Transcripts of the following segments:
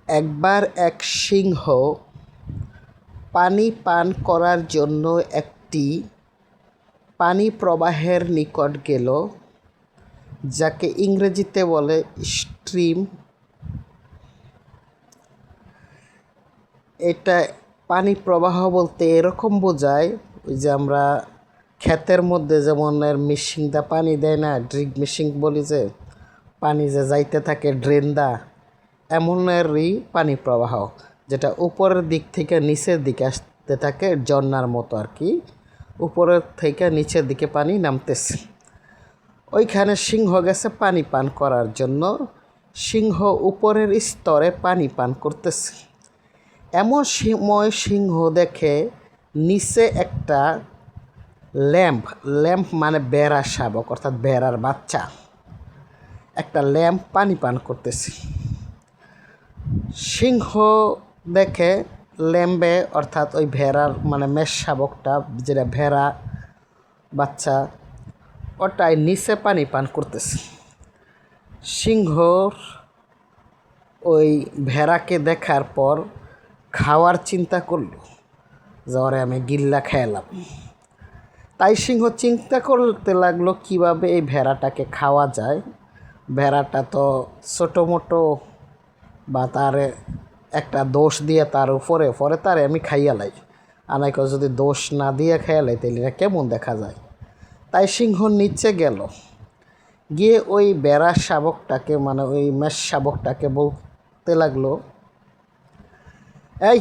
একবার এক সিংহ পানি পান করার জন্য একটি পানি প্রবাহের নিকট গেল, যাকে ইংরেজিতে বলে স্ট্রিম। এটা পানি প্রবাহ বলতে এরকম বোঝায়, ওই যে আমরা ক্ষেতের মধ্যে যেমন মেশিন দা পানি দেয় না, ড্রিপ মেশিন বলি, যে পানি যে যাইতে থাকে ড্রেন দা, এমনেরই পানি প্রবাহ, যেটা উপরের দিক থেকে নিচের দিকে আসতে থাকে, ঝর্নার মতো আর কি। উপরের থেকে নিচের দিকে পানি নামতেছে। ওইখানে সিংহ গেছে পানি পান করার জন্য। সিংহ উপরের স্তরে পানি পান করতেছে। এমন সময় সিংহ দেখে নিচে একটা ল্যাম্প মানে বেড়া শাবক, অর্থাৎ বেড়ার বাচ্চা, একটা ল্যাম্প পানি পান করতেছে। সিংহ দেখে ল্যাম্বে, অর্থাৎ ওই ভেড়ার মানে মেষ শাবকটা, যেটা ভেড়া বাচ্চা, ওটাই নিচে পানি পান করতেছে। সিংহর ওই ভেড়াকে দেখার পর খাওয়ার চিন্তা করলো, যে ওরে আমি গিল্লা খেলাম। তাই সিংহ চিন্তা করতে লাগলো কিভাবে এই ভেড়াটাকে খাওয়া যায়। ভেড়াটা তো ছোটো মোটো, বা তার একটা দোষ দিয়ে তার উপরে পরে তারে আমি খাইয়া লাই, আনাইকে যদি দোষ না দিয়ে খাইয়া লাই তাহলে কেমন দেখা যায়। তাই সিংহ নিচে গেল, গিয়ে ওই বেড়া শাবকটাকে মানে ওই মেষ শাবকটাকে বলতে লাগলো, এই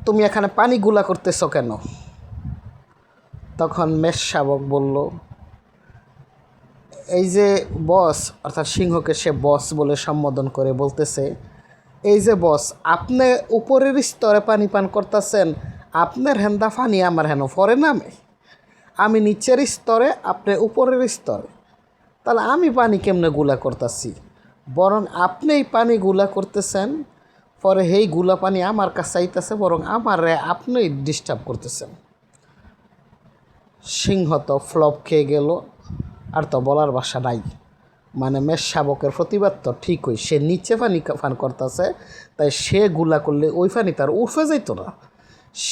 তুমি এখানে পানি গুলা করতেছ কেন? তখন মেষ শাবক বলল, এই যে বস, অর্থাৎ সিংহকে সে বস বলে সম্বোধন করে বলতেছে, এই যে বস, আপনি উপরের স্তরে পানি পান করতেছেন, আপনার হেন্দা পানি আমার হেন পরে নামে, আমি নিচের স্তরে, আপনি উপরের স্তরে, তাহলে আমি পানি কেমনে গুলা করতেছি? বরং আপনি এই পানি গুলা করতেছেন, পরে এই গুলা পানি আমার কাছে আইতেছে, বরং আমার আপনি ডিস্টার্ব করতেছেন। সিংহ তো ফ্লপ খেয়ে গেল, আর তো বলার ভাষা নাই। মানে মেষ শাবকের প্রতিবাদ তো ঠিকই, সে নিচে পানি পান করতেছে, তাই সে গুলা করলে ওই পানি তার উর্ফে যাইত না।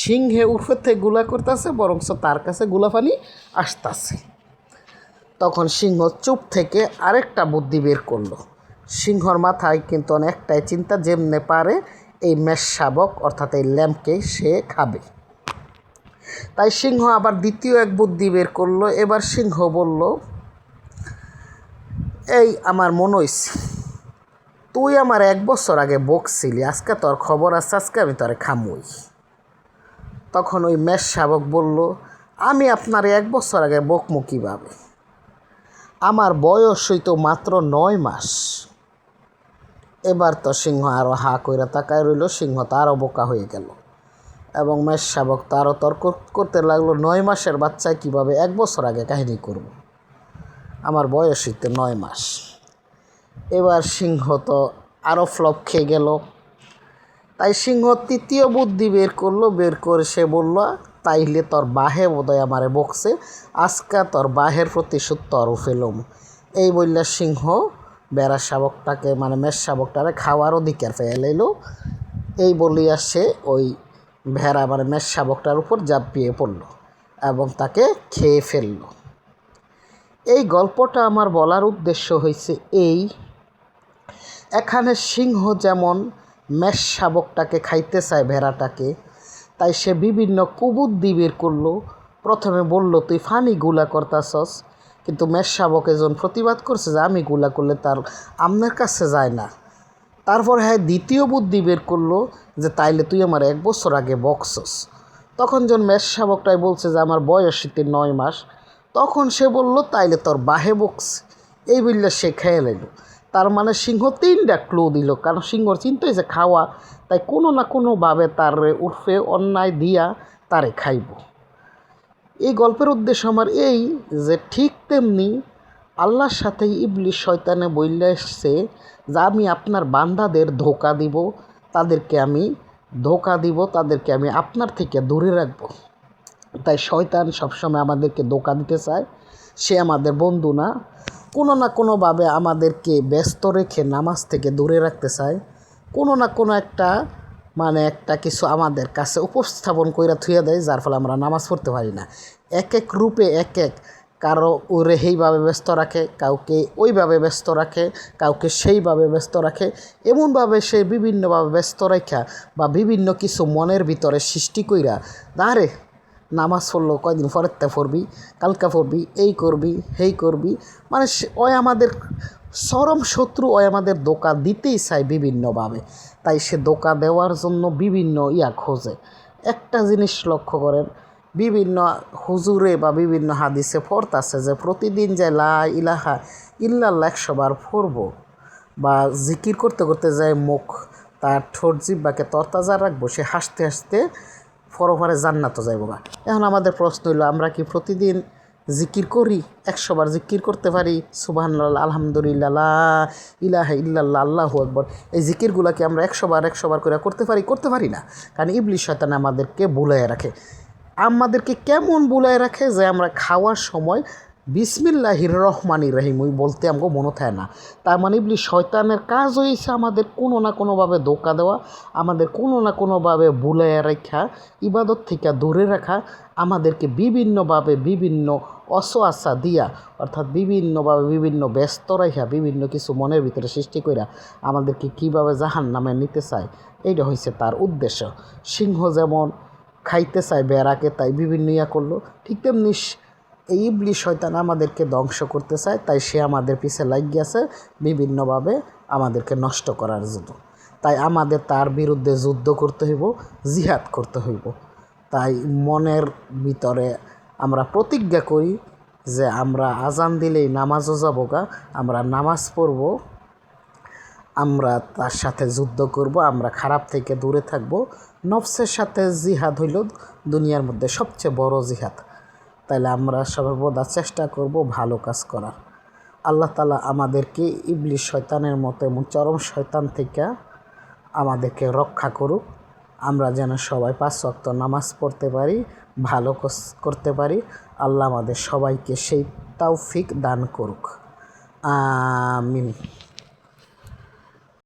সিংহে উর্ফের থেকে গুলা করতেছে, বরঞ্চ তার কাছে গুলা পানি আসতেছে। তখন সিংহ চুপ থেকে আরেকটা বুদ্ধি বের করলো। সিংহর মাথায় কিন্তু অনেকটাই চিন্তা, যেমনে পারে এই মেষ শাবক অর্থাৎ এই ল্যাম্পকে সে খাবে। তাই সিংহ আবার দ্বিতীয় এক বুদ্ধি বের করলো। এবার সিংহ বলল, এই আমার মনে হইছে তুই আমার 1 বছর আগে বকছিলি, আজকে তোর খবর আছে, আজকে আমি তোরে খামুই। তখন ওই মেষ শাবক বলল, আমি আপনার 1 বছর আগে বকমু কীভাবে? আমার বয়স হইতো মাত্র 9 মাস। এবার তো সিংহ আরও হা কইরা তাকায় রইল। সিংহ তো আরও বোকা হয়ে গেল, এবং মেষ শাবক তো আরও তর্ক করতে লাগলো, 9 মাসের বাচ্চায় কীভাবে 1 বছর আগে কাহিনী করব? আমার বয়স হইতে 9 মাস। এবার সিংহ তো আরও ফ্লপ খেয়ে গেল। তাই সিংহ তৃতীয় বুদ্ধি বের করলো। বের করে সে বলল, তাইলে তোর বাহে বোধহয় আমারে বকছে, আজকা তোর বাহের প্রতিশোধ তোরও ফেলুম। এই বললে সিংহ বেড়া শাবকটাকে মানে মেষ শাবকটারে খাওয়ার অধিকার পেয়ে লাইল। এই বলিয়া সে ওই ভেড়া মানে মেষ শাবকটার উপর ঝাঁপিয়ে পড়ল এবং তাকে খেয়ে ফেলল। এই গল্পটা আমার বলার উদ্দেশ্য হয়েছে এই, এখানে সিংহ যেমন মেষ শাবকটাকে খাইতে চায় ভেড়াটাকে, তাই সে বিভিন্ন কুবুদ্ধি বের করলো। প্রথমে বলল, তুই ফানি গুলা করতাছস, কিন্তু মেষ শাবক এজন প্রতিবাদ করছে যে আমি গুলা করলে তার আমনের কাছে যায় না। তারপর হ্যাঁ দ্বিতীয় বুদ্ধি বের করলো, যে তাইলে তুই আমার 1 বছর আগে বকছস। তখন যখন মেষ শাবকটাই বলছে যে আমার বয়স 9 মাস, তখন সে বলল, তাইলে তোর বাহে বকছে। এই বললে সে খেয়ে লাইল। তার মানে সিংহ 3টা ক্লু দিল, কারণ সিংহর চিন্তা হয়েছে খাওয়া, তাই কোনো না কোনোভাবে তার উর্ফে অন্যায় দিয়া তারে খাইব। এই গল্পের উদ্দেশ্য আমার এই, যে ঠিক তেমনি আল্লাহর সাথে ইবলিশ শয়তানে বইলে এসছে যে আমি আপনার বান্দাদের ধোঁকা দিব, তাদেরকে আমি ধোঁকা দিব, তাদেরকে আমি আপনার থেকে দূরে রাখব। তাই শয়তান সবসময় আমাদেরকে ধোঁকা দিতে চায়, সে আমাদের বন্ধু না, কোনো না কোনোভাবে আমাদেরকে ব্যস্ত রেখে নামাজ থেকে দূরে রাখতে চায়। কোনো না কোনো একটা মানে একটা কিছু আমাদের কাছে উপস্থাপন কইরা থুইয়া দেয়, যার ফলে আমরা নামাজ পড়তে পারি না। এক এক রূপে এক এক, কারো ওরে সেইভাবে ব্যস্ত রাখে, কাউকে ওইভাবে ব্যস্ত রাখে, কাউকে সেইভাবে ব্যস্ত রাখে। এমনভাবে সে বিভিন্নভাবে ব্যস্ত রাখা বা বিভিন্ন কিছু মনের ভিতরে সৃষ্টি কইরা, আরে নামাজ পড়লো কয়দিন পরেরটা পড়বি, কালকা পড়বি, এই করবি সেই করবি, মানে ওই আমাদের চরম শত্রু, ওই আমাদের ধোঁকা দিতেই চায় বিভিন্নভাবে। তাই সে ধোঁকা দেওয়ার জন্য বিভিন্ন খোঁজে। একটা জিনিস লক্ষ্য করেন, বিভিন্ন হুজুরে বা বিভিন্ন হাদিসে আছে যে প্রতিদিন যে লা ইলাহা ইল্লাল্লাহ 100 বার পড়ব বা জিকির করতে করতে যায় মুখ তার ঠোঁট জিহ্বাকে তরতাজা রাখবো, সে হাসতে হাসতে পরপারে জান্নাতও যাইব না। এখন আমাদের প্রশ্ন হইল, আমরা কি প্রতিদিন জিকির করি? 100 বার জিকির করতে পারি? সুবহানাল্লাহ, আলহামদুলিল্লাহ, লা ইলাহা ইল্লাল্লাহ, আল্লাহু আকবার, এই জিকিরগুলো কি আমরা 100 বার করে করতে পারি? করতে পারি না। কারণ ইবলিস শয়তান আমাদেরকে ভুলাইয়া রাখে। আমাদেরকে কেমন ভুলাইয়া রাখে যে আমরা খাওয়ার সময় বিসমিল্লাহির রহমানির রহিম ওই বলতে আমাকে মনে থাকে না। তার মানে ইবলিস শয়তানের কাজ হয়েছে আমাদের কোনো না কোনোভাবে ধোঁকা দেওয়া, আমাদের কোনো না কোনোভাবে ভুলাইয়া রাখা, ইবাদত থেকে দূরে রাখা, আমাদেরকে বিভিন্নভাবে বিভিন্ন অসোয়াশা দিয়া, অর্থাৎ বিভিন্নভাবে বিভিন্ন ব্যস্ত রাখা, বিভিন্ন কিছু মনের ভিতরে সৃষ্টি কইরা আমাদেরকে কীভাবে জাহান্নামে নিতে চায়, এইটা হয়েছে তার উদ্দেশ্য। সিংহ যেমন খাইতে চায় বেড়াকে, তাই বিভিন্ন করলো, ঠিক তেমনি এই ইবলিস শয়তান আমাদেরকে ধ্বংস করতে চায়, তাই সে আমাদের পিছে লাগিয়েছে বিভিন্নভাবে আমাদেরকে নষ্ট করার জন্য। তাই আমাদের তার বিরুদ্ধে যুদ্ধ করতে হইব, জিহাদ করতে হইব। তাই মনের ভিতরে আমরা প্রতিজ্ঞা করি যে আমরা আজান দিলেই নামাজও যাবো গা, আমরা নামাজ পড়ব, আমরা তার সাথে যুদ্ধ করব, আমরা খারাপ থেকে দূরে থাকব। নফসের সাথে জিহাদ হইল দুনিয়ার মধ্যে সবচেয়ে বড় জিহাদ। তাইলে আমরা সর্বদা চেষ্টা করব ভালো কাজ করার। আল্লাহ তাআলা আমাদেরকে ইবলিস শয়তানের মতো এবং চরম শয়তান থেকে আমাদেরকে রক্ষা করুক। আমরা যেন সবাই 5 ওয়াক্ত নামাজ পড়তে পারি, ভালো কাজ করতে পারি। আল্লাহ আমাদের সবাইকে সেই তৌফিক দান করুক। আমিন।